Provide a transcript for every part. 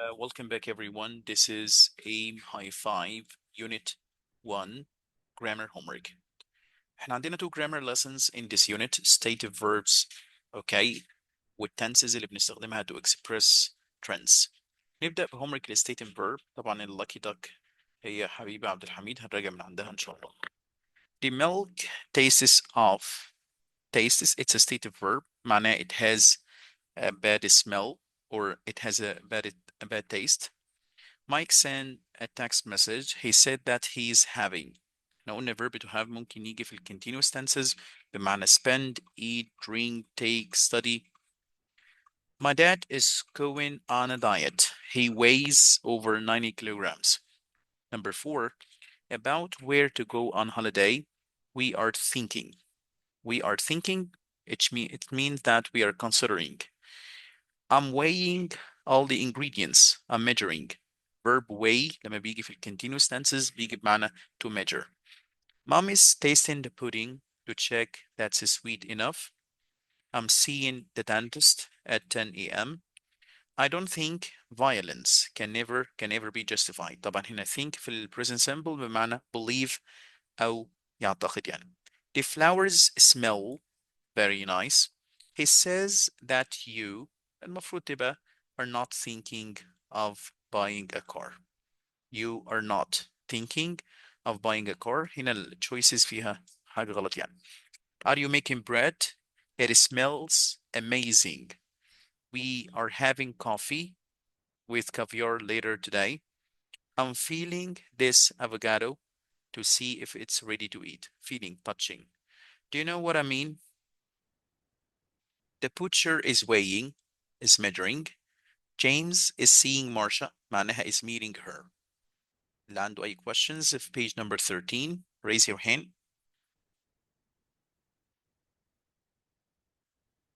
Welcome back, everyone. This is AIM High 5 Unit 1 Grammar Homework. احنا عندنا two grammar lessons in this unit, stative verbs, okay, والtenses اللي بنستخدمها to express trends. نبدأ بhomework stative verb. طبعا الlucky duck هي حبيبة عبد الحميد، هنراجع من عندها إن شاء الله. The milk tastes of. Tastes, it's a stative verb. معناه it has a bad smell or it has a bad taste. Mike sent a text message. He said that he's having. احنا قلنا verb to have ممكن يجي في ال continuous tenses بمعنى spend, eat, drink, take, study. My dad is going on a diet. He weighs over 90 kilograms. Number 4, about where to go on holiday. We are thinking. We are thinking, it means that we are considering. I'm weighing all the ingredients. I'm measuring. Verb weigh لما بيجي في continuous tenses بيجي بمعنى to measure. Mom is tasting the pudding to check that's sweet enough. I'm seeing the dentist at 10 a.m. I don't think violence can ever be justified. طبعا هنا think في ال present simple بمعنى believe أو يعتقد يعني. The flowers smell very nice. He says that you المفروض تبقى are not thinking of buying a car. You are not thinking of buying a car. هنا ال choices فيها حاجة غلط يعني. Are you making bread? It smells amazing. We are having coffee with caviar later today. I'm feeling this avocado to see if it's ready to eat. Feeling, touching. Do you know what I mean? The butcher is weighing, is measuring. James is seeing Marcia. معناها is meeting her. اللي عنده أي questions في page number 13 raise your hand.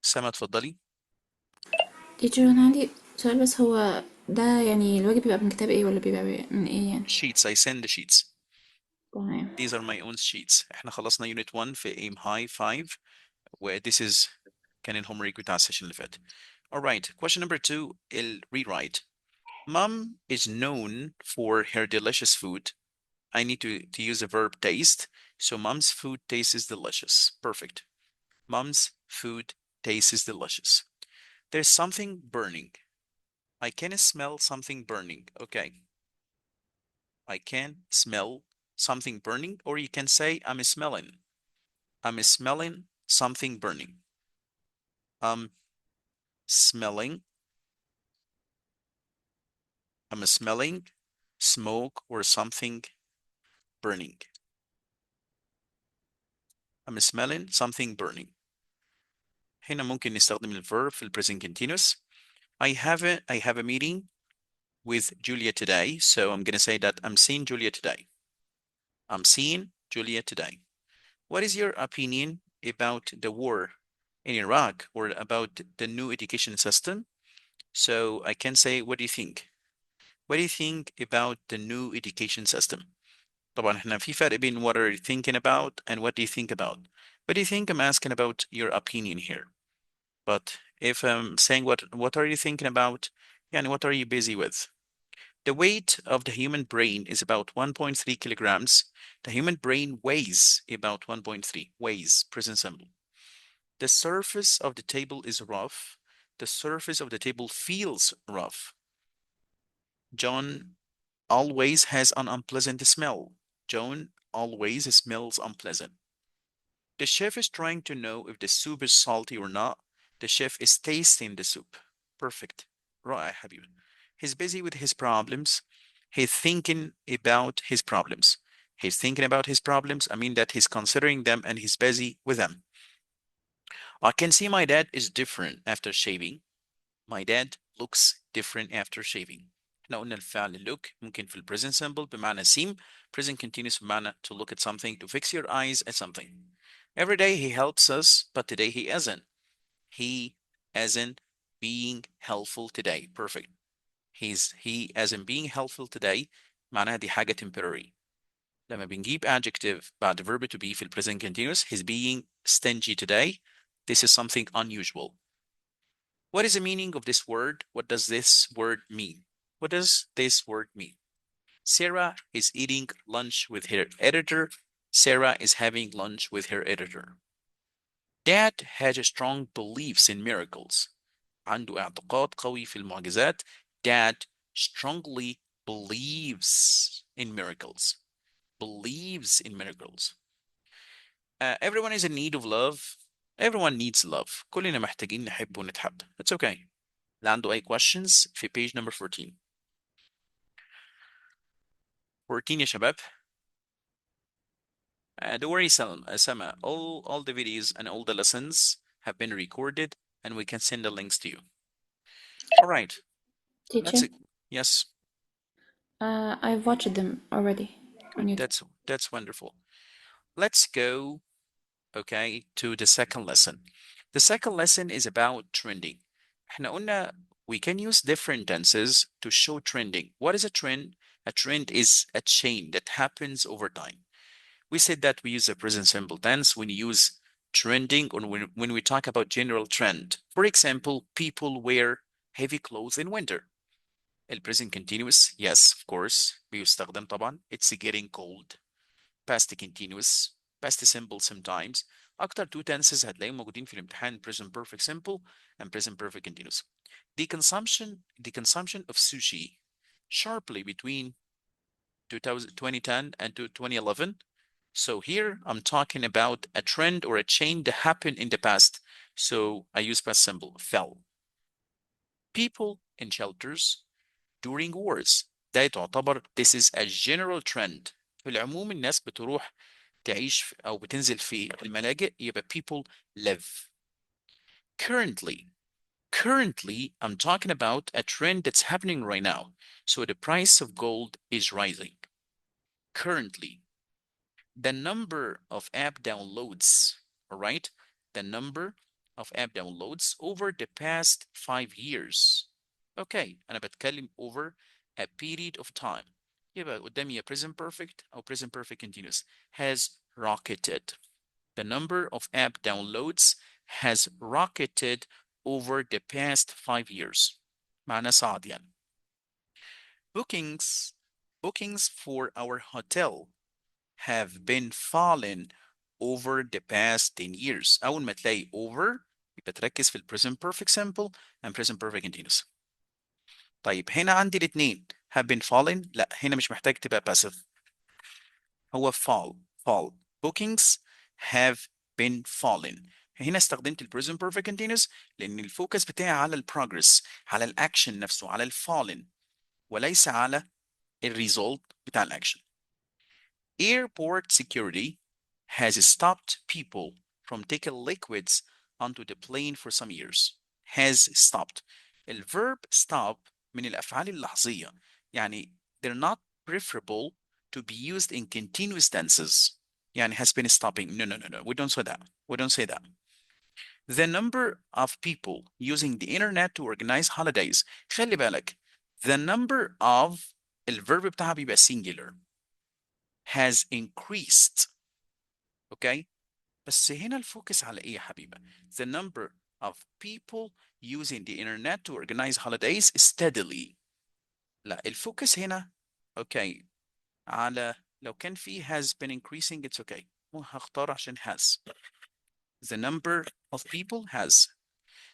سما اتفضلي. teacher أنا عندي سؤال بس هو ده يعني الواجب بيبقى من كتاب ايه ولا بيبقى من ايه يعني؟ Sheets, I send the sheets. تمام. These are my own sheets. احنا خلصنا unit 1 في aim high 5 where this is كان الهومورك بتاع السيشن اللي فات. Alright, question number 2 ال rewrite. Mom is known for her delicious food. I need to use the verb taste. So mom's food tastes delicious. Perfect. Mom's food tastes delicious. There's something burning. I can smell something burning. Okay. I can smell something burning, or you can say I'm smelling. I'm smelling something burning. I'm smelling. I'm smelling smoke or something burning. I'm smelling something burning. هنا ممكن نستخدم الverb في present continuous. I have a meeting with Julia today, so I'm gonna say that I'm seeing Julia today. I'm seeing Julia today. What is your opinion about the war in Iraq or about the new education system? So I can say, what do you think? What do you think about the new education system? طبعا احنا في فرق بين what are you thinking about and what do you think about. What do you think? I'm asking about your opinion here. But if I'm saying what are you thinking about? Yani what are you busy with? The weight of the human brain is about 1.3 kilograms. The human brain weighs about 1.3, weighs, present simple. The surface of the table is rough. The surface of the table feels rough. John always has an unpleasant smell. John always smells unpleasant. The chef is trying to know if the soup is salty or not. The chef is tasting the soup. Perfect. رائع حبيبي. He's busy with his problems. He's thinking about his problems. He's thinking about his problems. I mean that he's considering them and he's busy with them. I can see my dad is different after shaving. My dad looks different after shaving. احنا قلنا الفعل look ممكن في present simple بمعنى seem, present continuous بمعنى to look at something, to fix your eyes at something. Every day he helps us, but today he isn't. He isn't being helpful today. Perfect. He isn't being helpful today. معناها دي حاجة temporary. لما بنجيب adjective بعد verb to be في present continuous, he's being stingy today. This is something unusual. What is the meaning of this word? What does this word mean? What does this word mean? Sarah is eating lunch with her editor. Sarah is having lunch with her editor. Dad has strong beliefs in miracles. عنده اعتقاد قوي في المعجزات. Dad strongly believes in miracles. Believes in miracles. Everyone is in need of love. Everyone needs love. كلنا محتاجين نحب ونتحب. It's okay. اللي عنده أي questions في page number 14. 14 يا شباب. Don't worry, Sama. All the videos and all the lessons have been recorded, and we can send the links to you. All right. Teacher, That's it. Yes, I've watched them already on YouTube. that's wonderful. Let's go, okay, to the second lesson. The second lesson is about trending. احنا قلنا we can use different tenses to show trending. What is a trend? A trend is a chain that happens over time. We said that we use the present simple tense when you use trending or when we talk about general trend. For example, people wear heavy clothes in winter. El present continuous, yes, of course, بيستخدم طبعا. It's getting cold. Past continuous, past simple sometimes. أكتر two tenses هتلاقيهم موجودين في الامتحان present perfect simple and present perfect continuous. The consumption of sushi sharply between 2010 and 2011. So here I'm talking about a trend or a change that happened in the past. So I use past simple, fell. People in shelters during wars. ده تعتبر this is a general trend. في العموم الناس بتروح تعيش أو بتنزل في الملاجئ يبقى people live. Currently, I'm talking about a trend that's happening right now. So the price of gold is rising. Currently, the number of app downloads, all right? The number of app downloads over the past 5 years. Okay, أنا بتكلم over a period of time. يبقى قدامي يا present perfect أو present perfect continuous has rocketed. The number of app downloads has rocketed over the past 5 years. معنى صعد يعني. Bookings for our hotel have been falling over the past 10 years. أول ما تلاقي over يبقى تركز في ال present perfect simple and present perfect continuous. طيب هنا عندي الاثنين have been falling. لا هنا مش محتاج تبقى passive. هو fall. Bookings have been falling. هنا استخدمت ال present perfect continuous لأن الفوكس بتاعي على ال progress، على الأكشن نفسه، على ال falling، وليس على ال result بتاع الأكشن. Airport security has stopped people from taking liquids onto the plane for some years. Has stopped. الverb stop من الأفعال اللحظية. يعني they're not preferable to be used in continuous tenses. يعني has been stopping. No. We don't say that. We don't say that. The number of people using the internet to organize holidays. خلي بالك. The number of الverb بتاعها بيبقى singular. Has increased. Okay? بس هنا الفوكس على ايه يا حبيبة؟ The number of people using the internet to organize holidays steadily. لا الفوكس هنا اوكي على لو كان في has been increasing it's okay. هختار عشان has. The number of people has.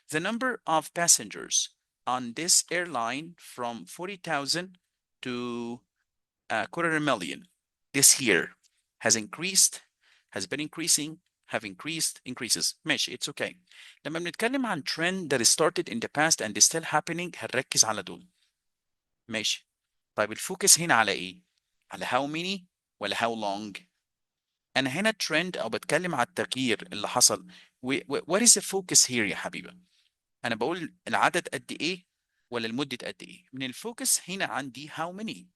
The number of passengers on this airline from 40,000 to a quarter million this year has increased, has been increasing, have increased, increases. ماشي, it's okay. لما بنتكلم عن trend that started in the past and is still happening هنركز على دول. ماشي. طيب الفوكس هنا على ايه؟ على how many ولا how long؟ أنا هنا trend أو بتكلم على التغيير اللي حصل. What is the focus here يا حبيبة؟ أنا بقول العدد قد إيه ولا المدة قد إيه؟ من الفوكس هنا عندي how many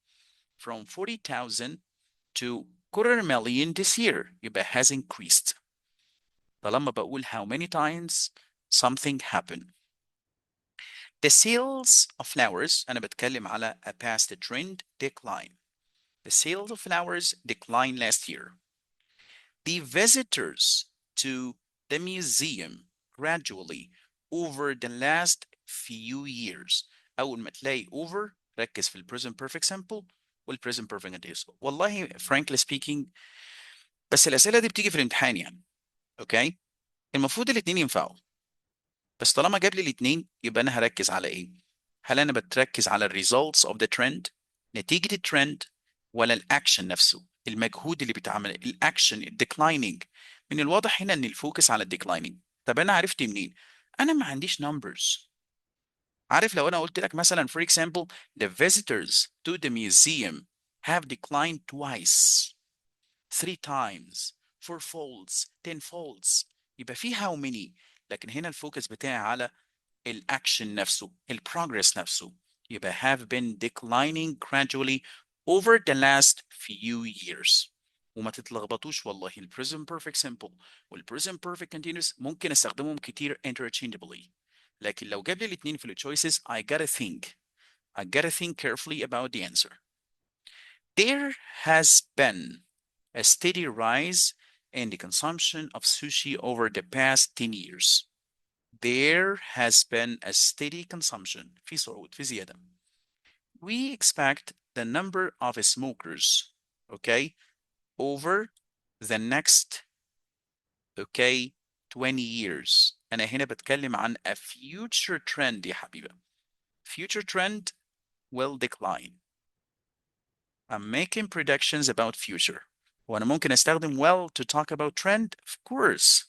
from 40,000 to quarter million this year يبقى has increased. طالما بقول how many times something happened. The sales of flowers أنا بتكلم على a past trend decline. The sales of flowers declined last year. The visitors to the museum gradually over the last few years. أول ما تلاقي over ركز في ال present perfect simple وال present perfect continuous. والله frankly speaking بس الأسئلة دي بتيجي في الامتحان يعني. اوكي، المفروض الاتنين ينفعوا، بس طالما جاب لي الاتنين يبقى انا هركز على ايه؟ هل انا بتركز على ال results of the trend، نتيجة الترند، ولا الاكشن نفسه، المجهود اللي بيتعمل، الاكشن الديكلايننج؟ من الواضح هنا ان الفوكس على الديكلايننج. طب انا عرفت منين؟ انا ما عنديش numbers. عارف لو انا قلت لك مثلا for example the visitors to the museum have declined twice, three times, four folds, 10 folds، يبقى في how many. لكن هنا الفوكس بتاعي على الاكشن نفسه، البروجرس نفسه، يبقى have been declining gradually over the last few years. وما تتلخبطوش والله، ال present perfect simple وال present perfect continuous ممكن استخدمهم كتير interchangeably، لكن لو جاب لي الاثنين في ال choices I gotta think carefully about the answer. There has been a steady rise in the consumption of sushi over the past 10 years. There has been a steady consumption في صعود في زيادة. We expect the number of smokers, okay, over the next, okay, 20 years. أنا هنا بتكلم عن a future trend يا حبيبي. Future trend will decline. I'm making predictions about future. وأنا ممكن أستخدم will to talk about trend? Of course.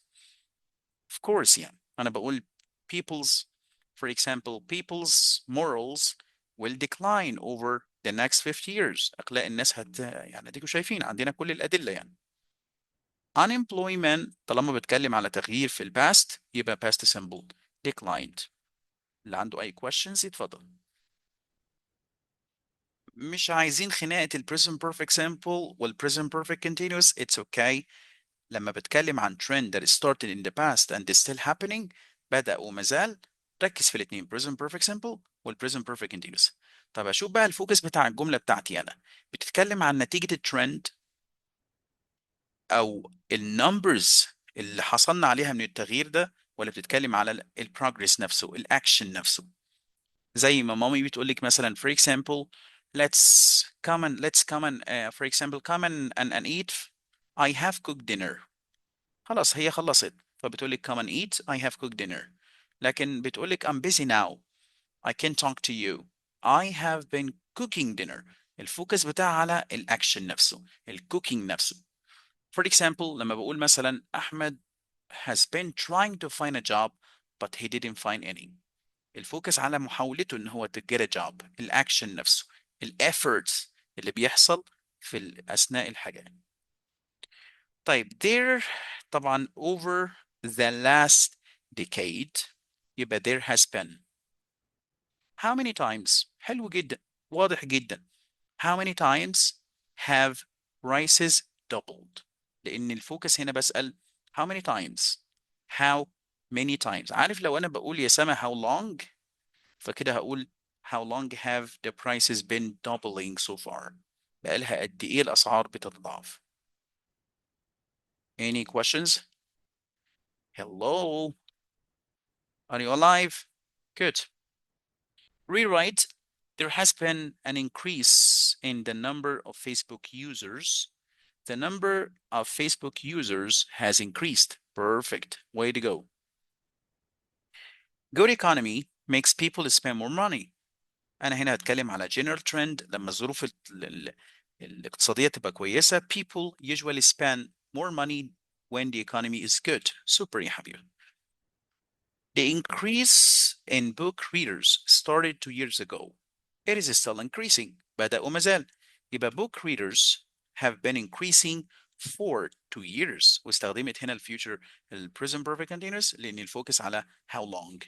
Of course يعني. أنا بقول people's, for example, people's morals will decline over the next 50 years. أخلاق الناس يعني اديكوا شايفين عندنا كل الأدلة يعني. Unemployment طالما بتكلم على تغيير في past يبقى past simple declined. اللي عنده أي questions يتفضل. مش عايزين خناقة ال present perfect simple وال present perfect continuous. It's okay. لما بتكلم عن trend that started in the past and is still happening، بدأ وما زال، ركز في الاثنين present perfect simple وال present perfect continuous. طب اشوف بقى الفوكس بتاع الجملة بتاعتي انا، بتتكلم عن نتيجة الترند او النمبرز اللي حصلنا عليها من التغيير ده، ولا بتتكلم على البروجرس نفسه، الاكشن نفسه؟ زي ما مامي بتقول لك مثلا for example let's come and for example come and eat. I have cooked dinner. خلاص هي خلصت، فبتقول لك come and eat I have cooked dinner. لكن بتقول لك I'm busy now I can't talk to you. I have been cooking dinner. الفوكس بتاعها على الاكشن نفسه، الكوكينج نفسه. For example لما بقول مثلا أحمد has been trying to find a job but he didn't find any. الفوكس على محاولته ان هو to get a job، الاكشن نفسه، الefforts اللي بيحصل في اثناء الحاجة. طيب there طبعا over the last decade يبقى there has been how many times. حلو جدا، واضح جدا. how many times have prices doubled؟ لأن الفوكس هنا بسأل how many times. how many times. عارف لو أنا بقول يا سما how long، فكده هقول how long have the prices been doubling so far؟ بقالها قد إيه الأسعار بتتضاعف؟ Any questions? Hello? Are you alive? Good. Rewrite. There has been an increase in the number of Facebook users. The number of Facebook users has increased. Perfect. Way to go. Good economy makes people spend more money. أنا هنا هتكلم على general trend. لما الظروف الاقتصادية تبقى كويسة people usually spend more money when the economy is good. Super يا حبيبي. The increase in book readers started 2 years ago. It is still increasing. بدأ وما زال. يبقى book readers have been increasing for 2 years. واستخدمت هنا الفيوتشر present perfect continuous لأن الفوكس على how long.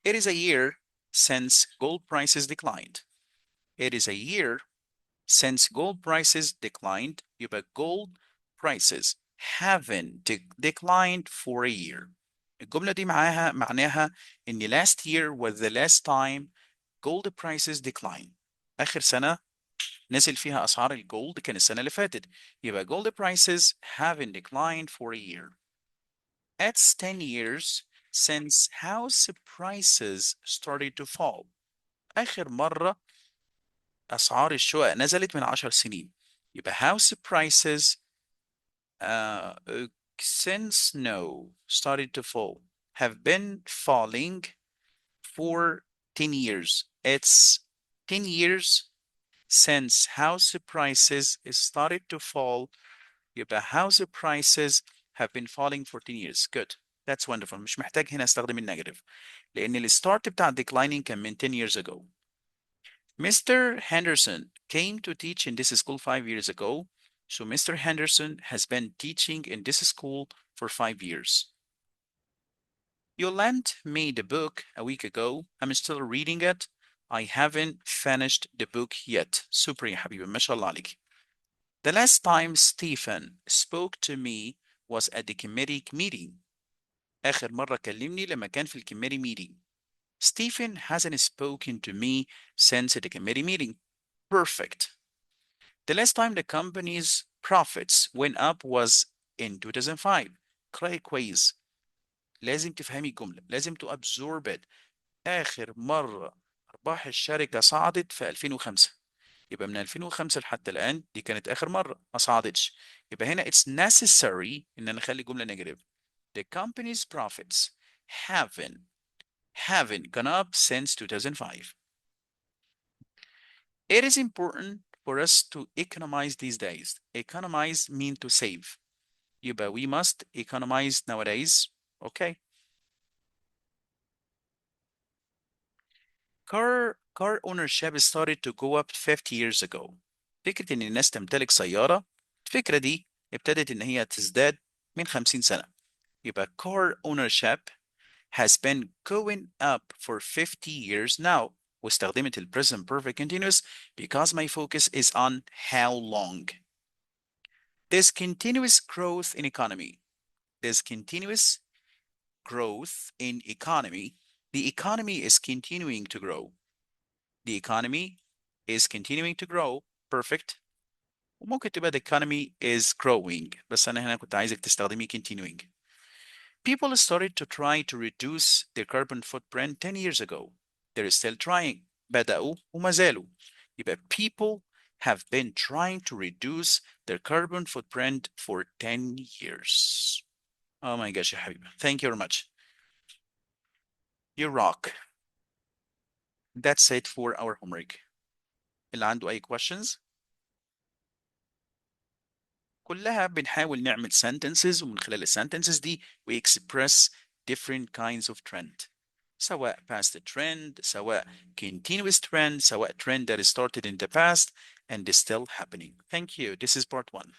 It is a year since gold prices declined. It is a year since gold prices declined. يبقى gold prices haven't declined for a year. الجملة دي معناها إن last year was the last time gold prices declined. آخر سنة نزل فيها أسعار الجولد كان السنة اللي فاتت. يبقى gold prices haven't declined for a year. It's 10 years since house prices started to fall. آخر مرة أسعار الشقق نزلت من 10 سنين. يبقى house prices uh, since no started to fall have been falling for 10 years. It's 10 years since house prices started to fall. يبقى house prices have been falling for 10 years. Good. That's wonderful. مش محتاج هنا استخدم النيجاتيف لأن الستارت بتاع declining كان من 10 years ago. Mr. Henderson came to teach in this school 5 years ago. So Mr. Henderson has been teaching in this school for 5 years. Yolande made a book a week ago. I'm still reading it. I haven't finished the book yet. Super يا حبيبي ما شاء الله عليك. The last time Stephen spoke to me was at the committee meeting. آخر مرة كلمني لما كان في الكميتي meeting. Stephen hasn't spoken to me since the committee meeting. Perfect. The last time the company's profits went up was in 2005. قرأي كويس. لازم تفهمي الجملة. لازم to absorb it. آخر مرة أرباح الشركة صعدت في 2005. يبقى من 2005 لحتى الآن دي كانت آخر مرة ما صعدتش. يبقى هنا it's necessary إن أنا أخلي جملة negative. The company's profits haven't gone up since 2005. It is important for us to economize these days. Economize mean to save. يبقى we must economize nowadays. Okay. Car ownership started to go up 50 years ago. فكرة إن الناس تمتلك سيارة، الفكرة دي ابتدت إن هي تزداد من 50 سنة. يبقى car ownership has been going up for 50 years now. واستخدمت ال present perfect continuous because my focus is on how long. There's continuous growth in economy. There's continuous growth in economy. The economy is continuing to grow. The economy is continuing to grow. Perfect. وممكن تبقى the economy is growing. بس أنا هنا كنت عايزك تستخدمي continuing. People started to try to reduce their carbon footprint 10 years ago. They're still trying. بدأوا وما زالوا. يبقى people have been trying to reduce their carbon footprint for 10 years. Oh my gosh يا حبيبي. Thank you very much. You rock. That's it for our homework. اللي عنده أي questions؟ كلها بنحاول نعمل sentences ومن خلال sentences دي we express different kinds of trend. سواء past trend, سواء continuous trend, سواء trend that started in the past and is still happening. Thank you. This is part 1.